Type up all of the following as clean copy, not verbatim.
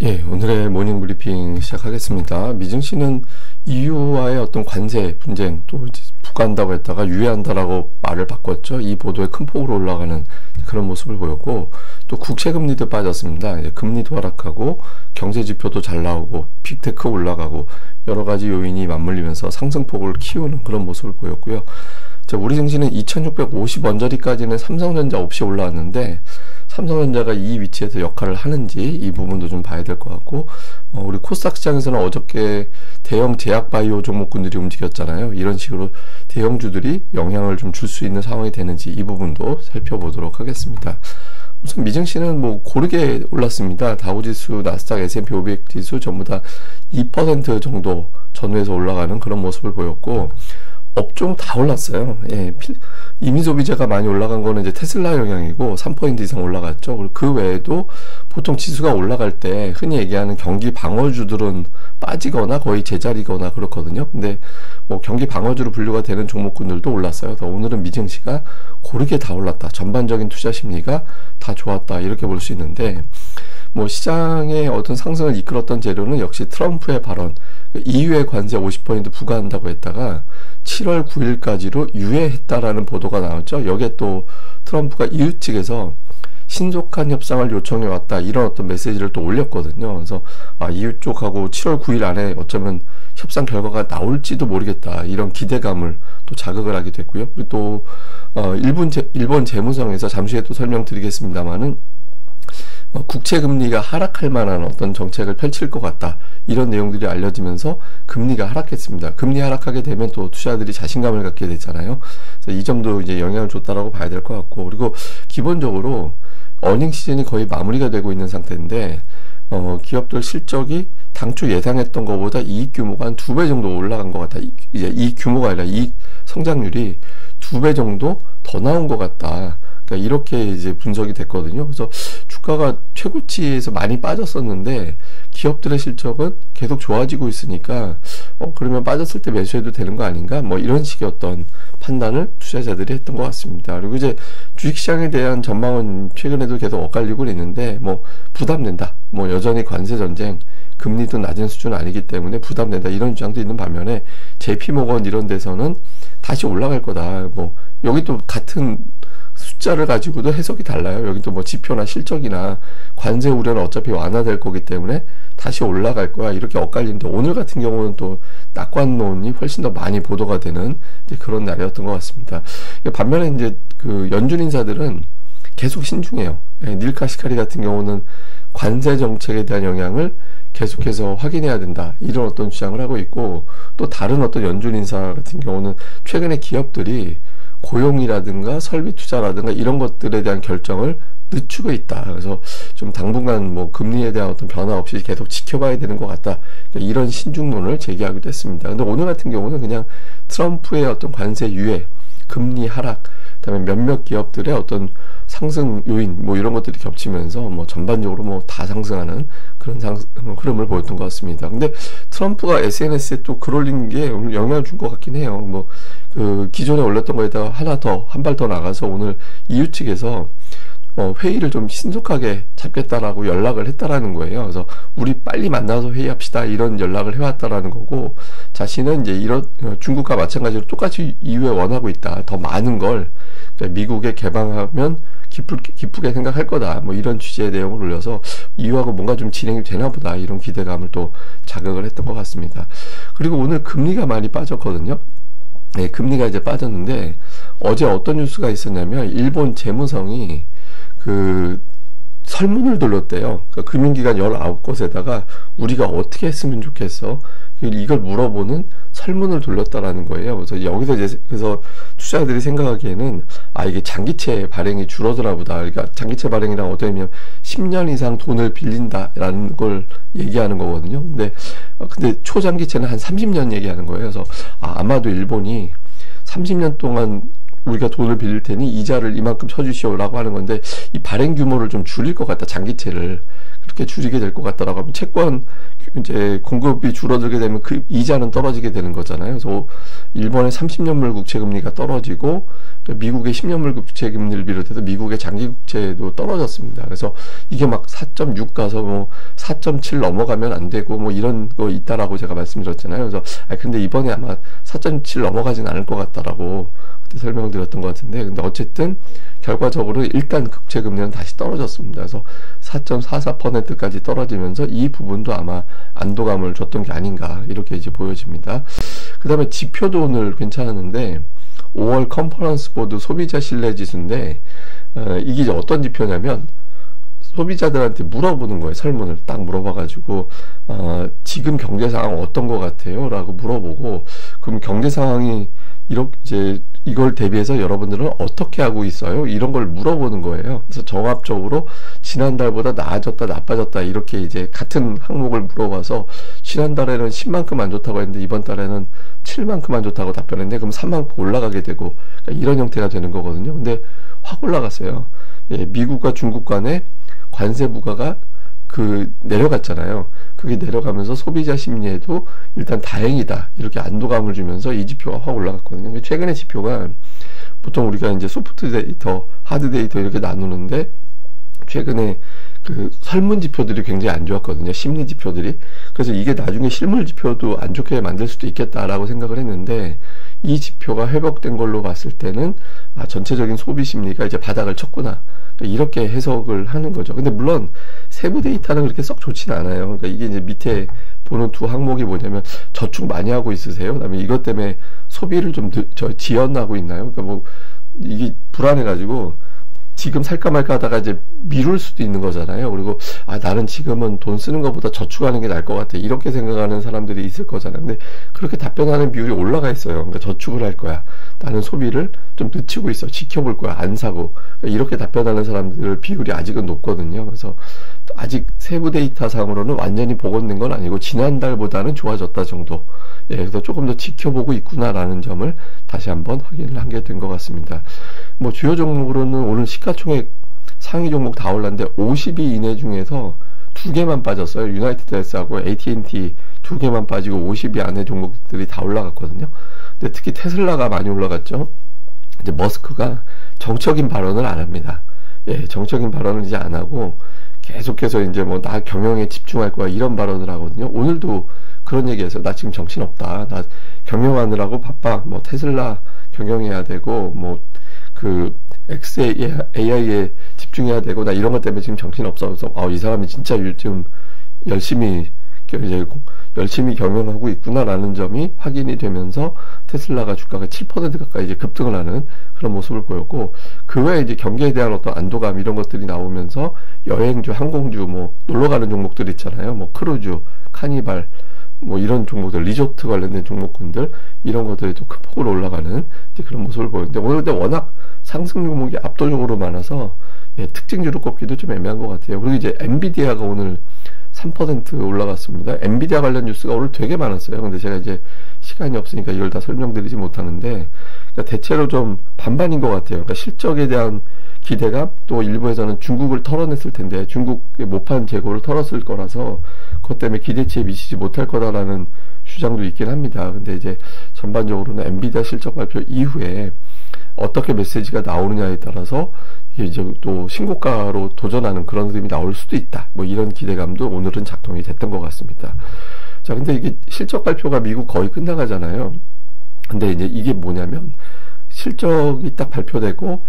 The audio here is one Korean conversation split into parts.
예, 오늘의 모닝 브리핑 시작하겠습니다. 미증 시는 EU와의 어떤 관세 분쟁, 또 이제 부과한다고 했다가 유예한다라고 말을 바꿨죠. 이 보도에 큰 폭으로 올라가는 그런 모습을 보였고, 또 국채 금리도 빠졌습니다. 이제 금리도 하락하고 경제 지표도 잘 나오고 빅테크 올라가고 여러 가지 요인이 맞물리면서 상승폭을 키우는 그런 모습을 보였고요. 우리 증시는 2650 언저리까지는 삼성전자 없이 올라왔는데, 삼성전자가 이 위치에서 역할을 하는지 이 부분도 좀 봐야 될 것 같고, 우리 코스닥 시장에서는 어저께 대형 제약바이오 종목군들이 움직였잖아요. 이런 식으로 대형주들이 영향을 좀 줄 수 있는 상황이 되는지 이 부분도 살펴보도록 하겠습니다. 우선 미증시는 뭐 고르게 올랐습니다. 다우지수, 나스닥, S&P 500 지수 전부 다 2% 정도 전후에서 올라가는 그런 모습을 보였고, 업종 다 올랐어요. 예, 이미소비재가 많이 올라간 거는 이제 테슬라 영향이고 3% 이상 올라갔죠. 그리고 그 외에도 보통 지수가 올라갈 때 흔히 얘기하는 경기 방어주들은 빠지거나 거의 제자리거나 그렇거든요. 근데 뭐 경기 방어주로 분류가 되는 종목군들도 올랐어요. 오늘은 미증시가 고르게 다 올랐다. 전반적인 투자 심리가 다 좋았다. 이렇게 볼 수 있는데, 뭐 시장의 어떤 상승을 이끌었던 재료는 역시 트럼프의 발언, EU의 관세 50% 부과한다고 했다가 7월 9일까지로 유예했다라는 보도가 나왔죠. 여기에 또 트럼프가 EU 측에서 신속한 협상을 요청해 왔다, 이런 어떤 메시지를 또 올렸거든요. 그래서 EU 쪽하고 7월 9일 안에 어쩌면 협상 결과가 나올지도 모르겠다, 이런 기대감을 또 자극을 하게 됐고요. 그리고 또 일본 재무성에서 잠시 후에 또 설명드리겠습니다만은 국채 금리가 하락할 만한 어떤 정책을 펼칠 것 같다, 이런 내용들이 알려지면서 금리가 하락했습니다. 금리 하락하게 되면 또 투자들이 자신감을 갖게 되잖아요. 그래서 이 점도 이제 영향을 줬다라고 봐야 될 것 같고, 그리고 기본적으로 어닝 시즌이 거의 마무리가 되고 있는 상태인데, 기업들 실적이 당초 예상했던 것보다 이익 규모가 한 2배 정도 올라간 것 같다. 이제 이익 규모가 아니라 이익 성장률이 2배 정도 더 나온 것 같다. 그러니까 이렇게 이제 분석이 됐거든요. 그래서 주가가 최고치에서 많이 빠졌었는데 기업들의 실적은 계속 좋아지고 있으니까 그러면 빠졌을 때 매수해도 되는 거 아닌가? 뭐 이런 식의 어떤 판단을 투자자들이 했던 것 같습니다. 그리고 이제 주식시장에 대한 전망은 최근에도 계속 엇갈리고 있는데, 뭐 부담된다, 뭐 여전히 관세 전쟁, 금리도 낮은 수준은 아니기 때문에 부담된다, 이런 주장도 있는 반면에 JP모건 이런 데서는 다시 올라갈 거다. 뭐 여기 또 같은 숫자를 가지고도 해석이 달라요. 여기도 뭐 지표나 실적이나 관세 우려는 어차피 완화될 거기 때문에 다시 올라갈 거야, 이렇게 엇갈리는데, 오늘 같은 경우는 또 낙관론이 훨씬 더 많이 보도가 되는 이제 그런 날이었던 것 같습니다. 반면에 이제 그 연준 인사들은 계속 신중해요. 닐 카시카리 같은 경우는 관세 정책에 대한 영향을 계속해서 확인해야 된다, 이런 어떤 주장을 하고 있고, 또 다른 어떤 연준 인사 같은 경우는 최근에 기업들이 고용이라든가 설비 투자라든가 이런 것들에 대한 결정을 늦추고 있다. 그래서 좀 당분간 뭐 금리에 대한 어떤 변화 없이 계속 지켜봐야 되는 것 같다, 그러니까 이런 신중론을 제기하기도 했습니다. 근데 오늘 같은 경우는 그냥 트럼프의 어떤 관세 유예, 금리 하락, 그다음에 몇몇 기업들의 어떤 상승 요인, 뭐 이런 것들이 겹치면서 뭐 전반적으로 뭐 다 상승하는 그런 흐름을 보였던 것 같습니다. 근데 트럼프가 SNS에 또 글 올린 게 영향을 준 것 같긴 해요. 뭐 그 기존에 올렸던 거에다가 한 발 더 나가서 오늘 EU 측에서 회의를 좀 신속하게 잡겠다라고 연락을 했다라는 거예요. 그래서 우리 빨리 만나서 회의합시다, 이런 연락을 해왔다라는 거고, 자신은 이제 이런 중국과 마찬가지로 똑같이 EU에 원하고 있다, 더 많은 걸 미국에 개방하면 기쁘게 생각할 거다, 뭐 이런 취지의 내용을 올려서 EU하고 뭔가 좀 진행이 되나 보다, 이런 기대감을 또 자극을 했던 것 같습니다. 그리고 오늘 금리가 많이 빠졌거든요. 네, 금리가 이제 빠졌는데, 어제 어떤 뉴스가 있었냐면 일본 재무성이 그 설문을 돌렸대요. 그러니까 금융기관 19곳에다가 우리가 어떻게 했으면 좋겠어, 이걸 물어보는 설문을 돌렸다라는 거예요. 그래서 여기서 이제 그래서 투자자들이 생각하기에는 이게 장기채 발행이 줄어드나 보다. 그러니까 장기채 발행이랑 어떻게 보면 10년 이상 돈을 빌린다라는 걸 얘기하는 거거든요. 근데 초장기채는 한 30년 얘기하는 거예요. 그래서 아마도 일본이 30년 동안 우리가 돈을 빌릴 테니 이자를 이만큼 쳐주시오라고 하는 건데, 이 발행 규모를 좀 줄일 것 같다, 장기채를 그렇게 줄이게 될 것 같다라고 하면 채권 이제 공급이 줄어들게 되면 그 이자는 떨어지게 되는 거잖아요. 그래서 일본의 30년물 국채 금리가 떨어지고 미국의 10년물 국채 금리를 비롯해서 미국의 장기 국채도 떨어졌습니다. 그래서 이게 막 4.6 가서 뭐 4.7 넘어가면 안 되고 뭐 이런 거 있다라고 제가 말씀드렸잖아요. 그래서 근데 이번에 아마 4.7 넘어가진 않을 것 같다라고 그때 설명을 드렸던 것 같은데, 근데 어쨌든 결과적으로 일단 국채 금리는 다시 떨어졌습니다. 그래서 4.44%까지 떨어지면서 이 부분도 아마 안도감을 줬던 게 아닌가 이렇게 이제 보여집니다. 그 다음에 지표도 오늘 괜찮았는데 5월 컨퍼런스 보드 소비자 신뢰 지수인데 이게 이제 어떤 지표냐면 소비자들한테 물어보는 거예요. 설문을 딱 물어봐가지고 지금 경제 상황 어떤 것 같아요? 라고 물어보고, 그럼 경제 상황이 이렇게 이걸 대비해서 여러분들은 어떻게 하고 있어요? 이런 걸 물어보는 거예요. 그래서 종합적으로 지난달보다 나아졌다, 나빠졌다 이렇게 이제 같은 항목을 물어봐서 지난달에는 10만큼 안 좋다고 했는데 이번 달에는 7만큼 안 좋다고 답변했는데 그럼 3만큼 올라가게 되고, 그러니까 이런 형태가 되는 거거든요. 근데 확 올라갔어요. 예, 미국과 중국 간의 관세 부과가 내려갔잖아요. 그게 내려가면서 소비자 심리에도 일단 다행이다 이렇게 안도감을 주면서 이 지표가 확 올라갔거든요. 최근의 지표가 보통 우리가 이제 소프트 데이터, 하드 데이터 이렇게 나누는데 최근에 그 설문 지표들이 굉장히 안 좋았거든요. 심리 지표들이. 그래서 이게 나중에 실물 지표도 안 좋게 만들 수도 있겠다라고 생각을 했는데, 이 지표가 회복된 걸로 봤을 때는 전체적인 소비 심리가 이제 바닥을 쳤구나 이렇게 해석을 하는 거죠. 근데 물론 세부 데이터는 그렇게 썩 좋진 않아요. 그러니까 이게 이제 밑에 보는 두 항목이 뭐냐면 저축 많이 하고 있으세요? 그다음에 이것 때문에 소비를 좀 지연하고 있나요? 그러니까 뭐 이게 불안해가지고 지금 살까 말까 하다가 이제 미룰 수도 있는 거잖아요. 그리고 나는 지금은 돈 쓰는 것보다 저축하는 게 나을 것 같아 이렇게 생각하는 사람들이 있을 거잖아요. 근데 그렇게 답변하는 비율이 올라가 있어요. 그러니까 저축을 할 거야, 나는 소비를 좀 늦추고 있어, 지켜볼 거야, 안 사고, 그러니까 이렇게 답변하는 사람들 비율이 아직은 높거든요. 그래서 아직 세부 데이터 상으로는 완전히 복원된 건 아니고 지난달보다는 좋아졌다 정도. 예, 그래서 조금 더 지켜보고 있구나라는 점을 다시 한번 확인을 하게 된 것 같습니다. 뭐 주요 종목으로는 오늘 시가총액 상위 종목 다 올랐는데 50위 이내 중에서 2개만 빠졌어요. 유나이티드헬스하고 AT&T 2개만 빠지고 50위 안에 종목들이 다 올라갔거든요. 근데 특히 테슬라가 많이 올라갔죠. 이제 머스크가 정적인 발언을 안 합니다. 예, 정적인 발언을 이제 안 하고 계속해서 이제 뭐 나 경영에 집중할 거야 이런 발언을 하거든요. 오늘도 그런 얘기해서 나 지금 정신없다, 나 경영하느라고 바빠, 뭐 테슬라 경영해야 되고 뭐 XAI에 집중해야 되고 나 이런 것 때문에 지금 정신없어. 그래서 이 사람이 진짜 요즘 열심히 경영하고 있구나라는 점이 확인이 되면서 테슬라가 주가가 7% 가까이 이제 급등을 하는 그런 모습을 보였고, 그 외에 이제 경기에 대한 어떤 안도감 이런 것들이 나오면서 여행주, 항공주, 뭐 놀러 가는 종목들 있잖아요. 뭐 크루즈, 카니발, 뭐 이런 종목들, 리조트 관련된 종목군들 이런 것들이 또 큰 폭으로 올라가는 그런 모습을 보였는데, 오늘 근데 워낙 상승 종목이 압도적으로 많아서 특징주로 꼽기도 좀 애매한 것 같아요. 그리고 이제 엔비디아가 오늘 3% 올라갔습니다. 엔비디아 관련 뉴스가 오늘 되게 많았어요. 근데 제가 이제 시간이 없으니까 이걸 다 설명드리지 못하는데, 그러니까 대체로 좀 반반인 것 같아요. 그러니까 실적에 대한 기대감, 또 일부에서는 중국을 털어냈을 텐데 중국의 모판 재고를 털었을 거라서 그것 때문에 기대치에 미치지 못할 거다라는 주장도 있긴 합니다. 근데 이제 전반적으로는 엔비디아 실적 발표 이후에 어떻게 메시지가 나오느냐에 따라서 이제 또 신고가로 도전하는 그런 흐름이 나올 수도 있다. 뭐 이런 기대감도 오늘은 작동이 됐던 것 같습니다. 자, 근데 이게 실적 발표가 미국 거의 끝나가잖아요. 근데 이제 이게 뭐냐면 실적이 딱 발표되고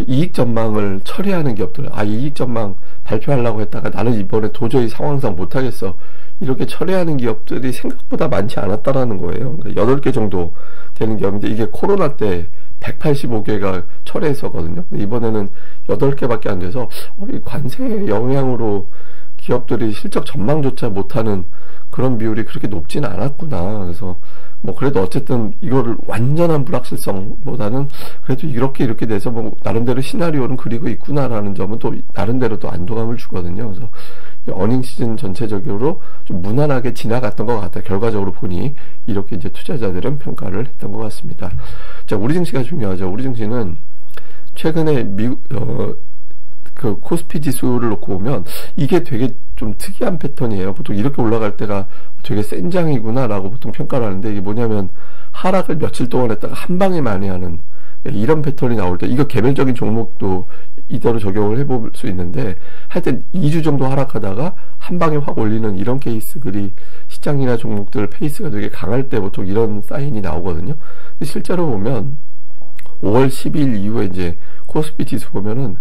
이익 전망을 처리하는 기업들, 이익 전망 발표하려고 했다가 나는 이번에 도저히 상황상 못하겠어 이렇게 처리하는 기업들이 생각보다 많지 않았다라는 거예요. 그러니까 8개 정도 되는 기업인데 이게 코로나 때 185개가 철회했었거든요. 근데 이번에는 8개밖에 안 돼서 이 관세 영향으로 기업들이 실적 전망조차 못하는 그런 비율이 그렇게 높지는 않았구나. 그래서 뭐 그래도 어쨌든 이거를 완전한 불확실성보다는 그래도 이렇게 돼서 뭐 나름대로 시나리오는 그리고 있구나라는 점은 또 나름대로 또 안도감을 주거든요. 그래서 어닝 시즌 전체적으로 좀 무난하게 지나갔던 것 같아요. 결과적으로 보니 이렇게 이제 투자자들은 평가를 했던 것 같습니다. 자, 우리 증시가 중요하죠. 우리 증시는 최근에 그 코스피 지수를 놓고 보면 이게 되게 좀 특이한 패턴이에요. 보통 이렇게 올라갈 때가 되게 센 장이구나라고 보통 평가를 하는데, 이게 뭐냐면 하락을 며칠 동안 했다가 한 방에 많이 하는 이런 패턴이 나올 때, 이거 개별적인 종목도 이대로 적용을 해볼 수 있는데, 하여튼 2주 정도 하락하다가 한 방에 확 올리는 이런 케이스들이 시장이나 종목들 페이스가 되게 강할 때 보통 이런 사인이 나오거든요. 근데 실제로 보면 5월 10일 이후에 이제 코스피 지수 보면은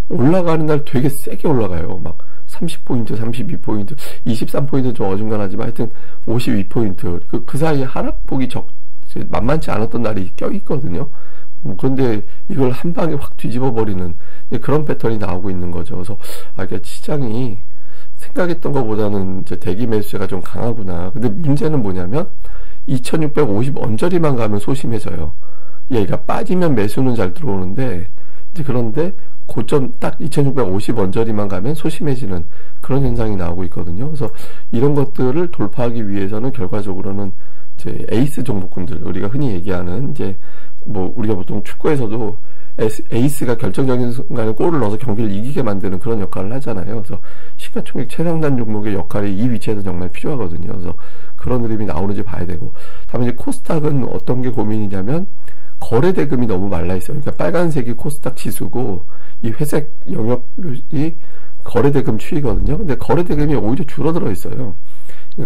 올라가는 날 되게 세게 올라가요. 막 30포인트, 32포인트, 23포인트 좀 어중간하지만 하여튼 52포인트. 그 사이에 하락폭이 만만치 않았던 날이 껴있거든요. 그런데 이걸 한 방에 확 뒤집어 버리는 그런 패턴이 나오고 있는 거죠. 그래서 이게 시장이 생각했던 것보다는 이제 대기 매수세가 좀 강하구나. 근데 문제는 뭐냐면 2650 언저리만 가면 소심해져요. 얘가 빠지면 매수는 잘 들어오는데, 이제 그런데 고점 딱 2650 언저리만 가면 소심해지는 그런 현상이 나오고 있거든요. 그래서 이런 것들을 돌파하기 위해서는 결과적으로는 이제 에이스 종목군들, 우리가 흔히 얘기하는 이제 뭐 우리가 보통 축구에서도 에이스가 결정적인 순간에 골을 넣어서 경기를 이기게 만드는 그런 역할을 하잖아요. 그래서 시가총액 최상단 종목의 역할이 이 위치에서 정말 필요하거든요. 그래서 그런 흐름이 나오는지 봐야 되고, 다음에 이제 코스닥은 어떤 게 고민이냐면 거래 대금이 너무 말라 있어요. 그러니까 빨간색이 코스닥 지수고 이 회색 영역이 거래 대금 추이거든요. 근데 거래 대금이 오히려 줄어들어 있어요.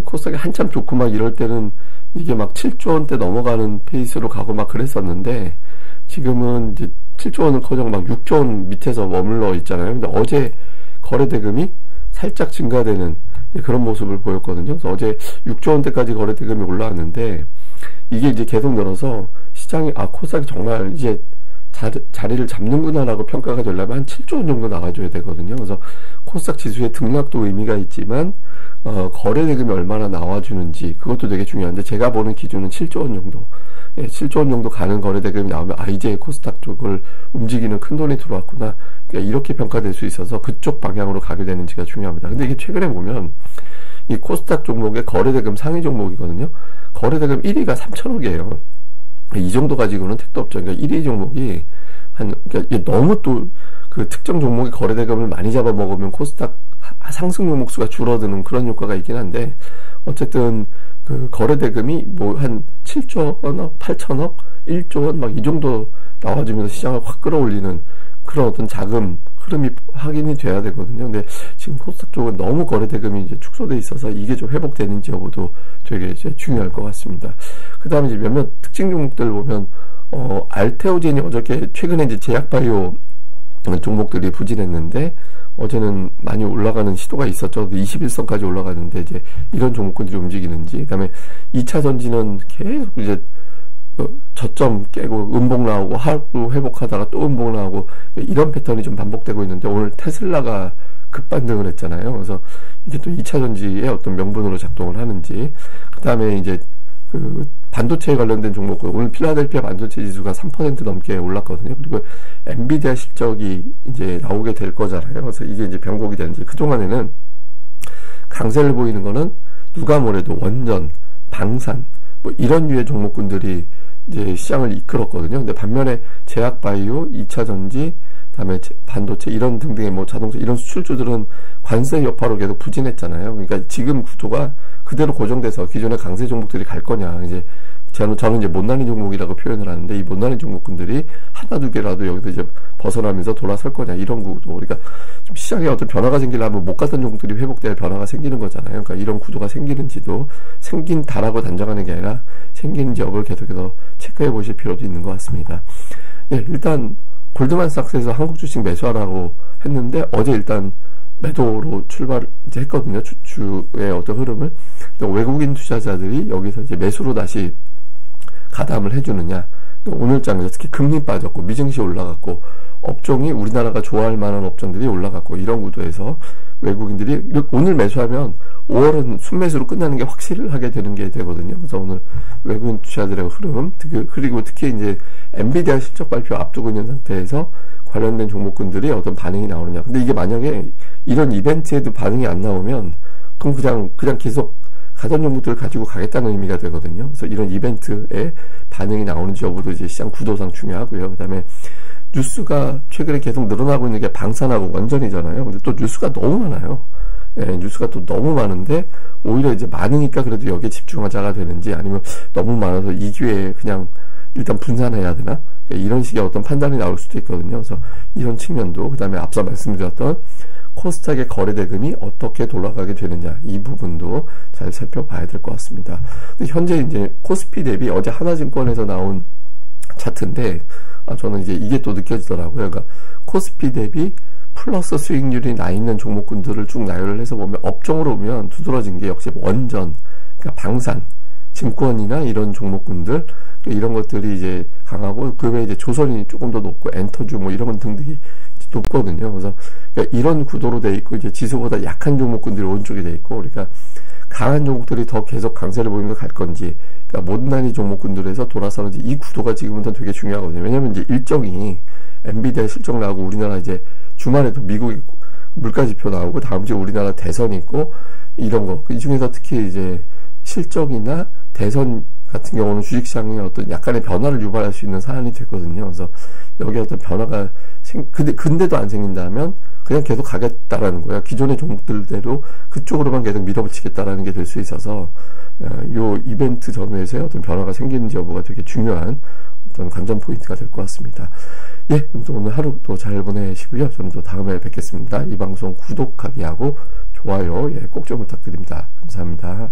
코스닥이 한참 좋고 막 이럴 때는 이게 막 7조 원대 넘어가는 페이스로 가고 막 그랬었는데, 지금은 이제 7조 원은 커녕 막 6조 원 밑에서 머물러 있잖아요. 근데 어제 거래 대금이 살짝 증가되는 그런 모습을 보였거든요. 그래서 어제 6조 원대까지 거래 대금이 올라왔는데, 이게 이제 계속 늘어서 시장이 코스닥이 정말 이제 자리를 잡는구나라고 평가가 되려면 한 7조 원 정도 나가줘야 되거든요. 그래서 코스닥 지수의 등락도 의미가 있지만 거래 대금이 얼마나 나와주는지 그것도 되게 중요한데, 제가 보는 기준은 7조 원 정도, 7조 원 정도 가는 거래 대금이 나오면 이제 코스닥 쪽을 움직이는 큰 돈이 들어왔구나, 그러니까 이렇게 평가될 수 있어서 그쪽 방향으로 가게 되는지가 중요합니다. 근데 이게 최근에 보면 이 코스닥 종목의 거래 대금 상위 종목이거든요. 거래 대금 1위가 3천억이에요. 이 정도 가지고는 택도 없죠. 그러니까 1위 종목이 그러니까 이게 너무 또 그 특정 종목의 거래 대금을 많이 잡아먹으면 코스닥 상승 종목 수가 줄어드는 그런 효과가 있긴 한데, 어쨌든 그 거래 대금이 뭐 한 7조 원, 8천억, 1조 원 막 이 정도 나와주면서 시장을 확 끌어올리는 그런 어떤 자금 흐름이 확인이 돼야 되거든요. 근데 지금 코스닥 쪽은 너무 거래 대금이 이제 축소돼 있어서 이게 좀 회복되는지 여부도 되게 이제 중요할 것 같습니다. 그 다음에 이제 몇몇 특징 종목들 보면, 알테오젠이 어저께 최근에 이제 제약바이오 종목들이 부진했는데, 어제는 많이 올라가는 시도가 있었죠. 21선까지 올라가는데 이제 이런 종목군들이 움직이는지, 그 다음에 2차 전지는 계속 이제 저점 깨고 음봉 나오고 하루 회복하다가 또 음봉 나오고 이런 패턴이 좀 반복되고 있는데, 오늘 테슬라가 급반등을 했잖아요. 그래서 이게 또 2차 전지의 어떤 명분으로 작동을 하는지, 그 다음에 이제 그 반도체에 관련된 종목, 오늘 필라델피아 반도체 지수가 3% 넘게 올랐거든요. 그리고 엔비디아 실적이 이제 나오게 될 거잖아요. 그래서 이게 이제 변곡이 되는지, 그동안에는 강세를 보이는 거는 누가 뭐래도 원전, 방산, 뭐 이런 류의 종목군들이 이제 시장을 이끌었거든요. 근데 반면에 제약바이오, 2차 전지, 그다음에 반도체 이런 등등의 뭐 자동차 이런 수출주들은 관세 여파로 계속 부진했잖아요. 그러니까 지금 구도가 그대로 고정돼서 기존의 강세 종목들이 갈 거냐, 이제 저는 이제 못난이 종목이라고 표현을 하는데, 이 못난이 종목군들이 하나 두 개라도 여기서 이제 벗어나면서 돌아설 거냐, 이런 구도. 그러니까 좀 시장에 어떤 변화가 생기려면 못 갔던 종목들이 회복돼야 변화가 생기는 거잖아요. 그러니까 이런 구도가 생기는지도, 생긴다라고 단정하는 게 아니라 생기는지 여부를 계속해서 체크해 보실 필요도 있는 것 같습니다. 예, 일단 골드만삭스에서 한국 주식 매수하라고 했는데, 어제 일단 매도로 출발 이제 했거든요. 주의 어떤 흐름을. 외국인 투자자들이 여기서 이제 매수로 다시 가담을 해주느냐. 오늘장에서 특히 금리 빠졌고 미증시 올라갔고 업종이 우리나라가 좋아할 만한 업종들이 올라갔고, 이런 구도에서 외국인들이 오늘 매수하면 5월은 순매수로 끝나는 게 확실하게 되는 게 되거든요. 그래서 오늘 외국인 투자들의 흐름, 그리고 특히 이제 엔비디아 실적 발표 앞두고 있는 상태에서 관련된 종목군들이 어떤 반응이 나오느냐. 근데 이게 만약에 이런 이벤트에도 반응이 안 나오면, 그럼 그냥 계속 가전 종목들을 가지고 가겠다는 의미가 되거든요. 그래서 이런 이벤트에 반응이 나오는지 여부도 이제 시장 구도상 중요하고요. 그 다음에 뉴스가 최근에 계속 늘어나고 있는 게 방산하고 원전이잖아요. 근데 또 뉴스가 너무 많아요. 예, 뉴스가 또 너무 많은데, 오히려 이제 많으니까 그래도 여기에 집중하자가 되는지, 아니면 너무 많아서 이 기회에 그냥 일단 분산해야 되나? 그러니까 이런 식의 어떤 판단이 나올 수도 있거든요. 그래서 이런 측면도, 그 다음에 앞서 말씀드렸던 코스닥의 거래 대금이 어떻게 돌아가게 되느냐, 이 부분도 잘 살펴봐야 될 것 같습니다. 근데 현재 이제 코스피 대비 어제 하나증권에서 나온 차트인데, 저는 이제 이게 또 느껴지더라고요. 그러니까 코스피 대비 플러스 수익률이 나 있는 종목군들을 쭉 나열을 해서 보면, 업종으로 보면 두드러진 게 역시 원전, 그러니까 방산, 증권이나 이런 종목군들, 이런 것들이 이제 강하고, 그 외에 이제 조선이 조금 더 높고, 엔터주 뭐 이런 등등이 높거든요. 그래서 그러니까 이런 구도로 돼 있고, 이제 지수보다 약한 종목군들이 오른쪽에 돼 있고, 그러니까 강한 종목들이 더 계속 강세를 보이면서 갈 건지, 그러니까 못난이 종목군들에서 돌아서는지, 이 구도가 지금은 되게 중요하거든요. 왜냐면 이제 일정이 엔비디아 실적 나오고, 우리나라 이제 주말에도 미국이 물가지표 나오고, 다음 주에 우리나라 대선이 있고, 이런 거. 이 중에서 특히 이제 실적이나 대선 같은 경우는 주식시장에 어떤 약간의 변화를 유발할 수 있는 사안이 됐거든요. 그래서 여기 어떤 변화가 근데도 안 생긴다면 그냥 계속 가겠다라는 거야. 기존의 종목들대로 그쪽으로만 계속 밀어붙이겠다라는 게 될 수 있어서, 요 이벤트 전후에서의 어떤 변화가 생기는지 여부가 되게 중요한 어떤 관전 포인트가 될 것 같습니다. 예, 그럼 또 오늘 하루 또 잘 보내시고요. 저는 또 다음에 뵙겠습니다. 이 방송 구독하기하고 좋아요, 꼭 좀 부탁드립니다. 감사합니다.